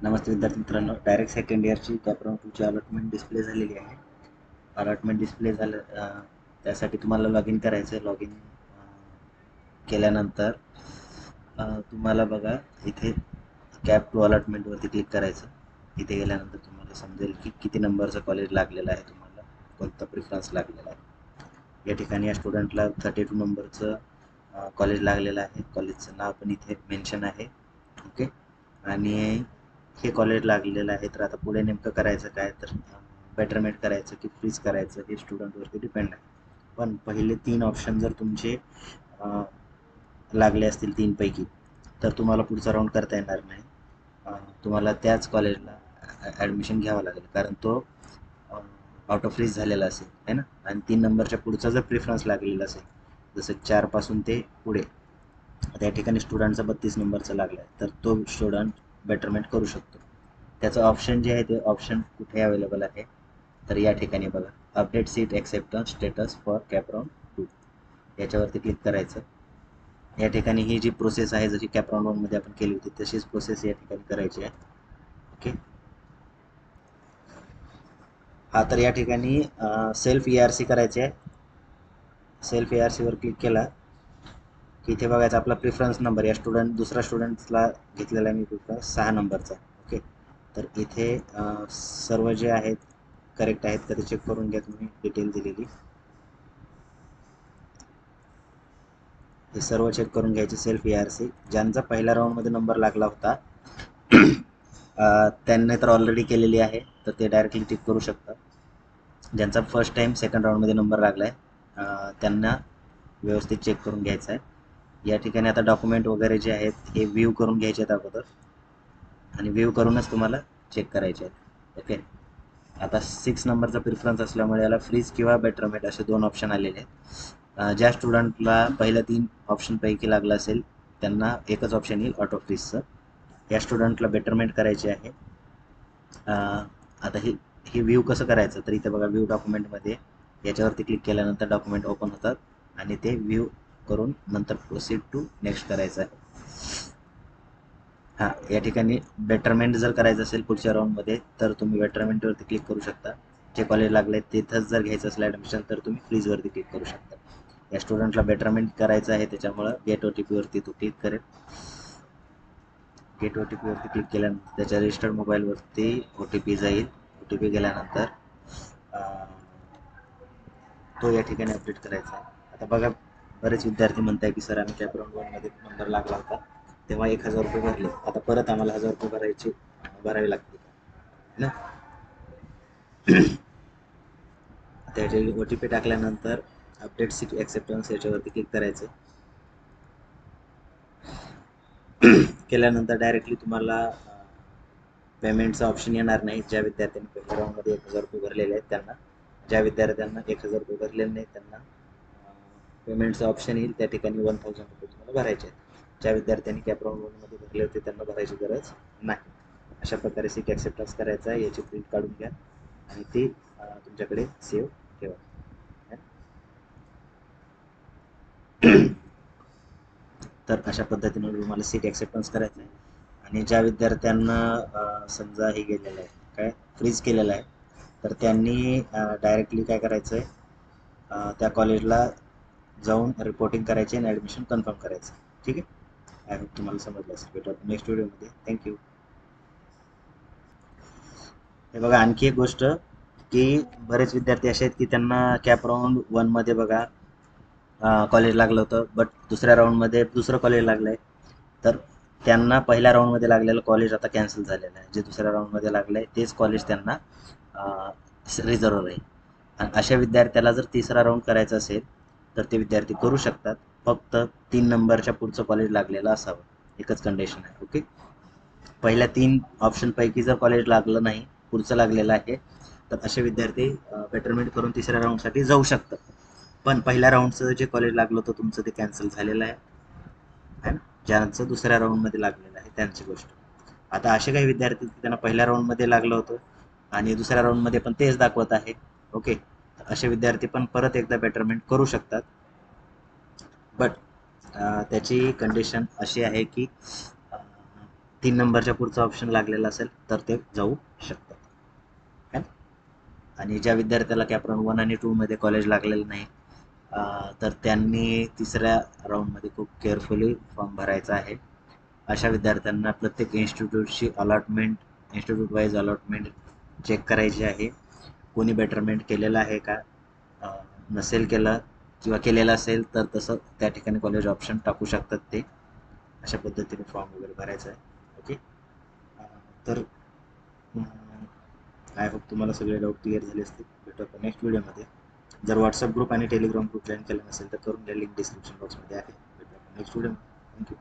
नमस्ते विद्यार्थी मित्रांनो, direct second इयरची कॅपराउंड 2ची अलॉटमेंट डिस्प्ले झालेली आहे. अलॉटमेंट डिस्प्ले झालं त्यासाठी तुम्हाला लॉग इन करायचं आहे. लॉग इन केल्यानंतर तुम्हाला बघा इथे कॅप टू अलॉटमेंटवरती क्लिक करायचं. इथे गेल्यानंतर तुम्हाला समजेल की किती नंबरचं कॉलेज लागलेलं आहे, तुम्हाला कोणता प्रिफरन्स लागलेला आहे. या ठिकाणी या स्टुडंटला 32 नंबरचं कॉलेज लागलेलं आहे. कॉलेजचं नाव पण इथे मेन्शन आहे. ओके, आणि हे कॉलेज लागलेलं आहे. तर आता पुढे नेमकं करायचं काय, तर बेटरमेंट करायचं की फ्रीज करायचं हे स्टुडंटवरती डिपेंड आहे. पण पहिले 3 ऑप्शन जर तुमचे लागले असतील 3 पैकी, तर तुम्हाला पुढचा राऊंड करता येणार नाही. तुम्हाला त्याच कॉलेजला ॲडमिशन घ्यावं लागेल, कारण तो आउट ऑफ फ्रीज झालेला असेल आहे ना. आणि 3 नंबरच्या पुढचा जर प्रिफरन्स लागलेला असेल, जसं 4 पासून ते पुढे, त्या ठिकाणी स्टुडंटचा 32 नंबरचा लागला आहे, तर तो स्टुडंट बेटरमेंट करू शकतो. त्याचं ऑप्शन जे आहे ते ऑप्शन कुठे अवेलेबल आहे, तर या ठिकाणी बघा, update seat acceptance status for CAP round 2 याच्यावरती क्लिक करायचं. या ठिकाणी ही जी प्रोसेस आहे, जशी कॅपराउंड 1मध्ये आपण केली होती तशीच प्रोसेस या ठिकाणी करायची आहे. ओके, हा तर या ठिकाणी सेल्फ ERC करायचे आहे. सेल्फ ERCवर क्लिक केला की इथे बघायचा आपला प्रिफरन्स नंबर, या दुसरा स्टुडंट्सला घेतलेला आहे मी प्रिफरन्स 6 नंबरचा. ओके, तर इथे सर्व जे आहेत करेक्ट आहेत का ते चेक करून घ्या तुम्ही. डिटेल दिलेली हे सर्व चेक करून घ्यायचे. सेल्फ ERC ज्यांचा पहिल्या राऊंडमध्ये नंबर लागला होता त्यांनी तर ऑलरेडी केलेली आहे, तर ते डायरेक्टली टिक करू शकतात. ज्यांचा फर्स्ट टाईम सेकंड राऊंडमध्ये नंबर लागला आहे त्यांना व्यवस्थित चेक करून घ्यायचं आहे. या ठिकाणी आता डॉक्युमेंट वगैरे जे आहेत हे व्ह्यू करून घ्यायचे आहेत अगोदर, आणि व्ह्यू करूनच तुम्हाला चेक करायचे आहेत. ओके, आता 6 नंबरचा प्रिफरन्स असल्यामुळे याला फ्रीज किंवा बेटरमेंट असे 2 ऑप्शन आलेले आहेत. ज्या स्टुडंटला पहिल्या 3 ऑप्शनपैकी लागला असेल त्यांना एकच ऑप्शन येईल ऑटो फ्रीजचं. या स्टुडंटला बेटरमेंट करायचे आहे. आता हे व्ह्यू कसं करायचं, तर इथे बघा, व्ह्यू डॉक्युमेंटमध्ये याच्यावरती क्लिक केल्यानंतर डॉक्युमेंट ओपन होतात आणि ते व्ह्यू करून नंतर प्रोसीड टू नेक्स्ट करायचं आहे. हां, या ठिकाणी बेटरमेंट जर करायचं असेल पुढच्या राऊंडमध्ये, तर तुम्ही बेटरमेंटवरती क्लिक करू शकता. जे कॉलेज लागले तिथंच जर घ्यायचं असेल ॲडमिशन, तर तुम्ही फ्रीजवरती क्लिक करू शकता. या स्टुडंटला बेटरमेंट करायचं आहे, त्याच्यामुळं गेट OTP वरती तो क्लिक करेल. गेट OTP वरती क्लिक केल्यानंतर त्याच्या रजिस्टर्ड मोबाईलवरती OTP जाईल. OTP गेल्यानंतर तो या ठिकाणी अपडेट करायचा आहे. आता बघा, बरेच विद्यार्थी म्हणत आहे की सर आम्ही कॅपराउंड 1मध्ये नंबर लागला होता तेव्हा 1000 रुपये भरले, आता परत आम्हाला 1000 रुपये भरावे लागतील ना. त्याच्या OTP टाकल्यानंतर अपडेट सीट एक्सेप्टन्स याच्यावरती क्लिक करायचं. केल्यानंतर डायरेक्टली तुम्हाला पेमेंटचा ऑप्शन येणार नाही. ज्या विद्यार्थ्यांनी पहिल्या राऊंडमध्ये 1000 रुपये भरलेले आहेत त्यांना. ज्या विद्यार्थ्यांना 1000 रुपये भरलेले नाही त्यांना पेमेंटचा ऑप्शन येईल. त्या ठिकाणी 1000 रुपये तुम्हाला भरायचे आहेत. ज्या विद्यार्थ्यांनी कॅपराउंड 1मध्ये भरले होते त्यांना भरायची गरज नाही. अशा प्रकारे सीट एक्सेप्टन्स करायचा आहे. याची प्रिंट काढून घ्या आणि ती तुमच्याकडे सेव्ह ठेवा. तर अशा पद्धतीने तुम्हाला सीट एक्सेप्टन्स करायचं आहे. आणि ज्या विद्यार्थ्यांना समजा हे गेलेलं आहे, काय फ्रीज केलेलं आहे, तर त्यांनी डायरेक्टली काय करायचं आहे, त्या कॉलेजला जाऊन रिपोर्टिंग करायची आणि ॲडमिशन कन्फर्म करायचं. ठीक आहे, आय होप तुम्हाला समजलं असेल. भेटू नेक्स्ट व्हिडिओमध्ये. थँक्यू. हे बघा, आणखी एक गोष्ट की बरेच विद्यार्थी असे आहेत की त्यांना कॅपराउंड 1मध्ये बघा कॉलेज लागलं होतं, बट दुसऱ्या राऊंडमध्ये दुसरं कॉलेज लागलं आहे, तर त्यांना पहिल्या राऊंडमध्ये लागलेलं कॉलेज आता कॅन्सल झालेलं आहे. जे दुसऱ्या राऊंडमध्ये लागलं आहे तेच कॉलेज त्यांना रिझर्व राहील. आणि अशा विद्यार्थ्याला जर तिसरा राऊंड करायचा असेल तर ते विद्यार्थी करू शकतात. फक्त 3 नंबरच्या पुढचं कॉलेज लागलेलं असावं, एकच कंडिशन आहे. ओके, पहिल्या 3 ऑप्शनपैकी जर कॉलेज लागलं नाही, पुढचं लागलेलं आहे, तर असे विद्यार्थी बेटरमेंट करून तिसऱ्या राऊंडसाठी जाऊ शकतात. पण पहिल्या राऊंडचं जे कॉलेज लागलं होतं तुमचं ते कॅन्सल झालेलं आहे ना. ज्यांचं दुसऱ्या राऊंडमध्ये लागलेलं आहे त्यांची गोष्ट. आता असे काही विद्यार्थी त्यांना पहिल्या राऊंडमध्ये लागलं होतं आणि दुसऱ्या राऊंडमध्ये पण तेच दाखवत आहे. ओके, असे विद्यार्थी पण परत एकदा बेटरमेंट करू शकतात. बट त्याची कंडिशन अशी आहे की 3 नंबरच्या पुढचा ऑप्शन लागलेला असेल तर ते जाऊ शकतात. है ना? आणि ज्या विद्यार्थ्याला कॅप राऊंड 1 आणि 2 मध्ये कॉलेज लागलेलं नाही, तर त्यांनी तिसऱ्या राऊंडमध्ये खूप केअरफुली फॉर्म भरायचा आहे. अशा विद्यार्थ्यांना प्रत्येक इन्स्टिट्यूटची allotment, institute wise allotment check करायची आहे. कोणी बेटरमेंट केलेलं आहे का, नसेल केलं किंवा केलेलं असेल तर तसं त्या ठिकाणी कॉलेज ऑप्शन टाकू शकतात ते. अशा पद्धतीने फॉर्म वगैरे भरायचा आहे. ओके. तर आय होप तुम्हाला सगळे डाऊट क्लिअर झाले असतील. भेटू आपण नेक्स्ट व्हिडिओमध्ये. जर व्हॉट्सअप ग्रुप आणि टेलिग्राम ग्रुप जॉईन केला नसेल तर करून घ्या, लिंक डिस्क्रिप्शन बॉक्समध्ये आहे. भेटू आपण नेक्स्ट व्हिडिओमध्ये. थँक्यू.